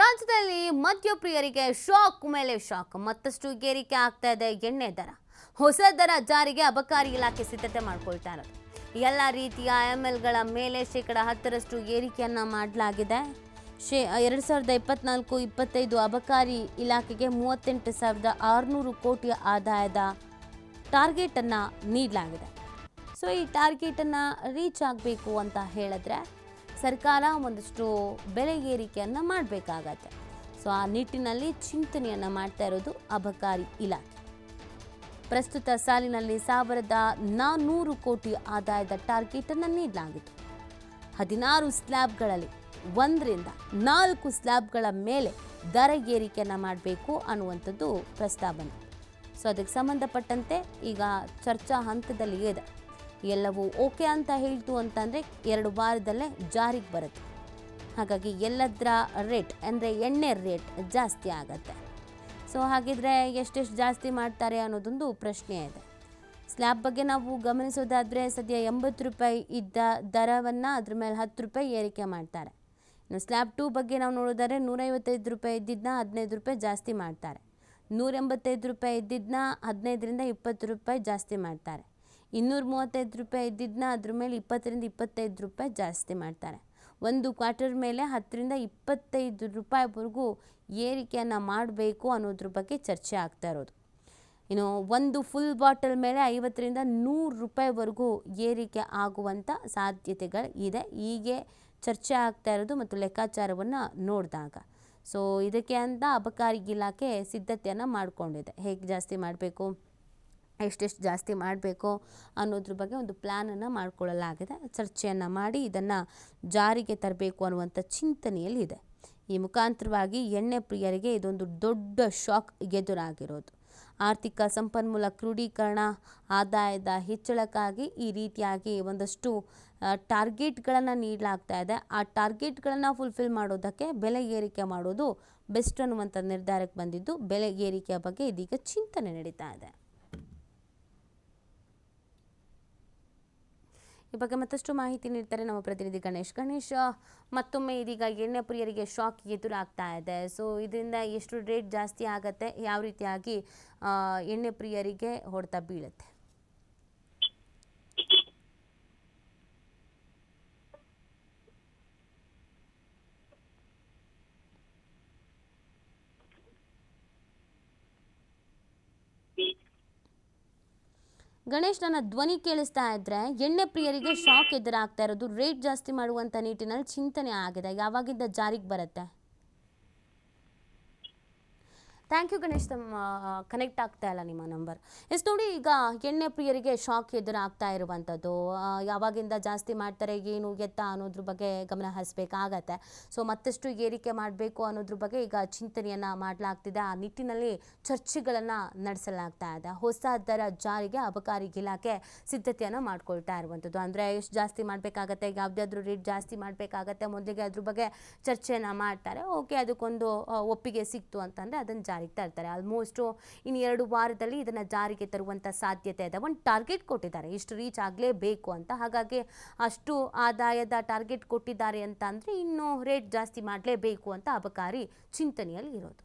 ರಾಜ್ಯದಲ್ಲಿ ಮದ್ಯಪ್ರಿಯರಿಗೆ ಶಾಕ್ ಮೇಲೆ ಶಾಕ್. ಮತ್ತಷ್ಟು ಏರಿಕೆ ಆಗ್ತಾ ಇದೆ ಎಣ್ಣೆ ದರ. ಹೊಸ ದರ ಜಾರಿಗೆ ಅಬಕಾರಿ ಇಲಾಖೆ ಸಿದ್ಧತೆ ಮಾಡಿಕೊಳ್ತಾ ಇರೋದು. ಎಲ್ಲ ರೀತಿಯ ಎಂಎಲ್ಗಳ ಮೇಲೆ %10 ಏರಿಕೆಯನ್ನ ಮಾಡಲಾಗಿದೆ. 2024-25 ಅಬಕಾರಿ ಇಲಾಖೆಗೆ 38,600 ಕೋಟಿ ಆದಾಯದ ಟಾರ್ಗೆಟ್ ಅನ್ನ ನೀಡಲಾಗಿದೆ. ಸೊ ಈ ಟಾರ್ಗೆಟ್ ಅನ್ನ ರೀಚ್ ಆಗಬೇಕು ಅಂತ ಹೇಳಿದ್ರೆ ಸರ್ಕಾರ ಒಂದಷ್ಟು ಬೆಲೆ ಏರಿಕೆಯನ್ನು ಮಾಡಬೇಕಾಗತ್ತೆ. ಸೊ ಆ ನಿಟ್ಟಿನಲ್ಲಿ ಚಿಂತನೆಯನ್ನು ಮಾಡ್ತಾ ಇರೋದು ಅಬಕಾರಿ ಇಲಾಖೆ. ಪ್ರಸ್ತುತ ಸಾಲಿನಲ್ಲಿ 1,400 ಕೋಟಿ ಆದಾಯದ ಟಾರ್ಗೆಟ್ ಅನ್ನು ನೀಡಲಾಗಿತ್ತು. 16 ಸ್ಲ್ಯಾಬ್ಗಳಲ್ಲಿ 1ರಿಂದ 4 ಸ್ಲ್ಯಾಬ್ಗಳ ಮೇಲೆ ದರ ಏರಿಕೆಯನ್ನು ಮಾಡಬೇಕು ಅನ್ನುವಂಥದ್ದು ಪ್ರಸ್ತಾವನೆ. ಸೊ ಅದಕ್ಕೆ ಸಂಬಂಧಪಟ್ಟಂತೆ ಈಗ ಚರ್ಚಾ ಹಂತದಲ್ಲಿ ಇದೆ. ಎಲ್ಲವೂ ಓಕೆ ಅಂತ ಹೇಳ್ತು ಅಂತಂದರೆ 2 ವಾರದಲ್ಲೇ ಜಾರಿಗೆ ಬರುತ್ತೆ. ಹಾಗಾಗಿ ಎಲ್ಲದರ ರೇಟ್ ಅಂದರೆ ಎಣ್ಣೆ ರೇಟ್ ಜಾಸ್ತಿ ಆಗತ್ತೆ. ಸೊ ಹಾಗಿದ್ರೆ ಎಷ್ಟೆಷ್ಟು ಜಾಸ್ತಿ ಮಾಡ್ತಾರೆ ಅನ್ನೋದೊಂದು ಪ್ರಶ್ನೆ ಇದೆ. ಸ್ಲ್ಯಾಬ್ ಬಗ್ಗೆ ನಾವು ಗಮನಿಸೋದಾದರೆ ಸದ್ಯ ₹80 ಇದ್ದ ದರವನ್ನು ಅದ್ರ ಮೇಲೆ ₹10 ಏರಿಕೆ ಮಾಡ್ತಾರೆ. ಇನ್ನು ಸ್ಲ್ಯಾಬ್ 2 ಬಗ್ಗೆ ನಾವು ನೋಡೋದಾದ್ರೆ ₹155 ಇದ್ದಿದ್ದನ್ನ ₹15 ಜಾಸ್ತಿ ಮಾಡ್ತಾರೆ. ₹185 ಇದ್ದಿದ್ದನ್ನ ₹15ರಿಂದ ₹20 ಜಾಸ್ತಿ ಮಾಡ್ತಾರೆ. ₹235 ಇದ್ದಿದ್ದನ್ನ ಅದ್ರ ಮೇಲೆ ₹20ರಿಂದ ₹25 ಜಾಸ್ತಿ ಮಾಡ್ತಾರೆ. ಒಂದು ಕ್ವಾರ್ಟರ್ ಮೇಲೆ ₹10ರಿಂದ ₹25ವರೆಗೂ ಏರಿಕೆಯನ್ನು ಮಾಡಬೇಕು ಅನ್ನೋದ್ರ ಬಗ್ಗೆ ಚರ್ಚೆ ಆಗ್ತಾ ಇರೋದು. ಇನ್ನು ಒಂದು ಫುಲ್ ಬಾಟಲ್ ಮೇಲೆ ₹50ರಿಂದ ₹100ವರೆಗೂ ಏರಿಕೆ ಆಗುವಂಥ ಸಾಧ್ಯತೆಗಳು ಇದೆ. ಹೀಗೆ ಚರ್ಚೆ ಆಗ್ತಾ ಇರೋದು ಮತ್ತು ಲೆಕ್ಕಾಚಾರವನ್ನು ನೋಡಿದಾಗ. ಸೊ ಇದಕ್ಕೆ ಅಂತ ಅಬಕಾರಿ ಇಲಾಖೆ ಸಿದ್ಧತೆಯನ್ನು ಮಾಡಿಕೊಂಡಿದೆ. ಹೇಗೆ ಜಾಸ್ತಿ ಮಾಡಬೇಕು, ಎಷ್ಟೆಷ್ಟು ಜಾಸ್ತಿ ಮಾಡಬೇಕು ಅನ್ನೋದ್ರ ಬಗ್ಗೆ ಒಂದು ಪ್ಲ್ಯಾನನ್ನು ಮಾಡಿಕೊಳ್ಳಲಾಗಿದೆ. ಚರ್ಚೆಯನ್ನು ಮಾಡಿ ಇದನ್ನು ಜಾರಿಗೆ ತರಬೇಕು ಅನ್ನುವಂಥ ಚಿಂತನೆಯಲ್ಲಿದೆ. ಈ ಮುಖಾಂತರವಾಗಿ ಎಣ್ಣೆ ಪ್ರಿಯರಿಗೆ ಇದೊಂದು ದೊಡ್ಡ ಶಾಕ್ ಎದುರಾಗಿರೋದು. ಆರ್ಥಿಕ ಸಂಪನ್ಮೂಲ ಕ್ರೋಢೀಕರಣ, ಆದಾಯದ ಹೆಚ್ಚಳಕ್ಕಾಗಿ ಈ ರೀತಿಯಾಗಿ ಒಂದಷ್ಟು ಟಾರ್ಗೆಟ್ಗಳನ್ನು ನೀಡಲಾಗ್ತಾ ಇದೆ. ಆ ಟಾರ್ಗೆಟ್ಗಳನ್ನು ಫುಲ್ಫಿಲ್ ಮಾಡೋದಕ್ಕೆ ಬೆಲೆ ಏರಿಕೆ ಮಾಡೋದು ಬೆಸ್ಟ್ ಅನ್ನುವಂಥ ನಿರ್ಧಾರಕ್ಕೆ ಬಂದಿದ್ದು, ಬೆಲೆ ಏರಿಕೆಯ ಬಗ್ಗೆ ಇದೀಗ ಚಿಂತನೆ ನಡೀತಾ ಇದೆ. ಈ ಬಗ್ಗೆ ಮತ್ತಷ್ಟು ಮಾಹಿತಿ ನೀಡ್ತಾರೆ ನಮ್ಮ ಪ್ರತಿನಿಧಿ ಗಣೇಶ್. ಮತ್ತೊಮ್ಮೆ ಇದೀಗ ಎಣ್ಣೆ ಪ್ರಿಯರಿಗೆ ಶಾಕ್ ಎದುರಾಗ್ತಾ ಇದೆ. ಸೊ ಇದರಿಂದ ಎಷ್ಟು ರೇಟ್ ಜಾಸ್ತಿ ಆಗುತ್ತೆ, ಯಾವ ರೀತಿಯಾಗಿ ಎಣ್ಣೆ ಪ್ರಿಯರಿಗೆ ಹೊಡೆತ ಬೀಳುತ್ತೆ? ಗಣೇಶ್, ನನ್ನ ಧ್ವನಿ ಕೇಳಿಸ್ತಾ ಇದ್ರೆ ಎಣ್ಣೆ ಪ್ರಿಯರಿಗೆ ಶಾಕ್ ಎದುರಾಗ್ತಾ ಇರೋದು. ರೇಟ್ ಜಾಸ್ತಿ ಮಾಡುವಂಥ ನಿಟ್ಟಿನಲ್ಲಿ ಚಿಂತನೆ ಆಗಿದೆ. ಯಾವಾಗಿಂದ ಜಾರಿಗೆ ಬರುತ್ತೆ? Thank you Ganesh. ಕನೆಕ್ಟ್ ಆಗ್ತಾ ಇಲ್ಲ ನಿಮ್ಮ ನಂಬರ್. ನೋಡಿ, ಈಗ ಎಣ್ಣೆ ಪ್ರಿಯರಿಗೆ ಶಾಕ್ ಎದುರಾಗ್ತಾ ಇರುವಂಥದ್ದು. ಯಾವಾಗಿಂದ ಜಾಸ್ತಿ ಮಾಡ್ತಾರೆ, ಏನು ಎತ್ತ ಅನ್ನೋದ್ರ ಬಗ್ಗೆ ಗಮನ ಹರಿಸಬೇಕಾಗತ್ತೆ. ಸೊ ಮತ್ತಷ್ಟು ಏರಿಕೆ ಮಾಡಬೇಕು ಅನ್ನೋದ್ರ ಬಗ್ಗೆ ಈಗ ಚಿಂತನೆಯನ್ನು ಮಾಡಲಾಗ್ತಿದೆ. ಆ ನಿಟ್ಟಿನಲ್ಲಿ ಚರ್ಚೆಗಳನ್ನು ನಡೆಸಲಾಗ್ತಾ ಇದೆ. ಹೊಸ ದರ ಜಾರಿಗೆ ಅಬಕಾರಿ ಇಲಾಖೆ ಸಿದ್ಧತೆಯನ್ನು ಮಾಡ್ಕೊಳ್ತಾ ಇರುವಂಥದ್ದು. ಅಂದರೆ ಎಷ್ಟು ಜಾಸ್ತಿ ಮಾಡಬೇಕಾಗತ್ತೆ, ಯಾವುದಾದ್ರೂ ರೇಟ್ ಜಾಸ್ತಿ ಮಾಡಬೇಕಾಗತ್ತೆ, ಮೊದಲಿಗೆ ಅದ್ರ ಬಗ್ಗೆ ಚರ್ಚೆಯನ್ನು ಮಾಡ್ತಾರೆ. ಓಕೆ, ಅದಕ್ಕೊಂದು ಒಪ್ಪಿಗೆ ಸಿಕ್ತು ಅಂತಂದರೆ ಅದನ್ನು ಜಾರಿಗೆ ತರ್ತಾರೆ. ಆಲ್ಮೋಸ್ಟ್ ಇನ್ನು 2 ವಾರದಲ್ಲಿ ಇದನ್ನ ಜಾರಿಗೆ ತರುವಂತ ಸಾಧ್ಯತೆ ಇದೆ. ಒಂದು ಟಾರ್ಗೆಟ್ ಕೊಟ್ಟಿದ್ದಾರೆ, ಇಷ್ಟು ರೀಚ್ ಆಗಲೇಬೇಕು ಅಂತ. ಹಾಗಾಗಿ ಅಷ್ಟು ಆದಾಯದ ಟಾರ್ಗೆಟ್ ಕೊಟ್ಟಿದ್ದಾರೆ ಅಂತ ಅಂದ್ರೆ ಇನ್ನು ರೇಟ್ ಜಾಸ್ತಿ ಮಾಡಲೇಬೇಕು ಅಂತ ಅಬಕಾರಿ ಚಿಂತನೆಯಲ್ಲಿ ಇರೋದು.